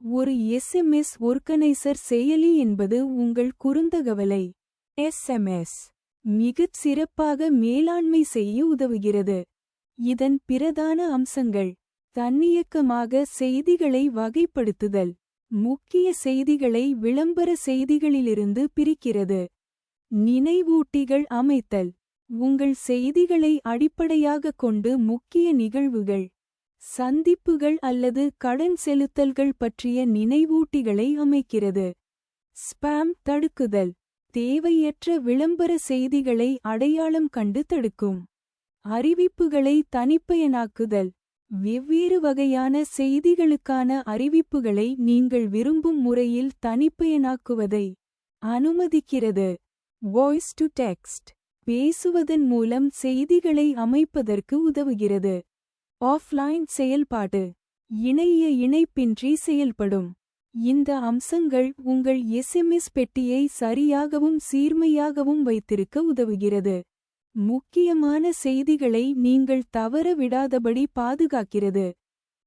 ஒரு எஸ்எம்எஸ் ஒர்கனைசர் செயலி என்பது உங்கள் குறுந்தகவலை எஸ்எம்எஸ் மிகச் சிறப்பாக மேலாண்மை செய்ய உதவுகிறது. இதன் பிரதான அம்சங்கள்: தன்னியக்கமாக செய்திகளை வகைப்படுத்துதல், முக்கிய செய்திகளை விளம்பர செய்திகளிலிருந்து பிரிக்கிறது. நினைவூட்டிகள் அமைத்தல், உங்கள் செய்திகளை அடிப்படையாகக் கொண்டு முக்கிய நிகழ்வுகள், சந்திப்புகள் அல்லது கடன் செலுத்தல்கள் பற்றிய நினைவூட்டிகளை அமைக்கிறது. ஸ்பாம் தடுக்குதல், தேவையற்ற விளம்பர செய்திகளை அடையாளம் கண்டு தடுக்கும். அறிவிப்புகளை தனிப்பயனாக்குதல், வெவ்வேறு வகையான செய்திகளுக்கான அறிவிப்புகளை நீங்கள் விரும்பும் முறையில் தனிப்பயனாக்குவதை அனுமதிக்கிறது. வாய்ஸ் டு டெக்ஸ்ட், பேசுவதன் மூலம் செய்திகளை அமைப்பதற்கு உதவுகிறது. ஆஃப்லைன் செயல்பாடு, இணைய இணைப்பின்றி செயல்படும். இந்த அம்சங்கள் உங்கள் எஸ்எம்எஸ் பெட்டியை சரியாகவும் சீர்மையாகவும் வைத்திருக்க உதவுகிறது. முக்கியமான செய்திகளை நீங்கள் தவற விடாதபடி பாதுகாக்கிறது.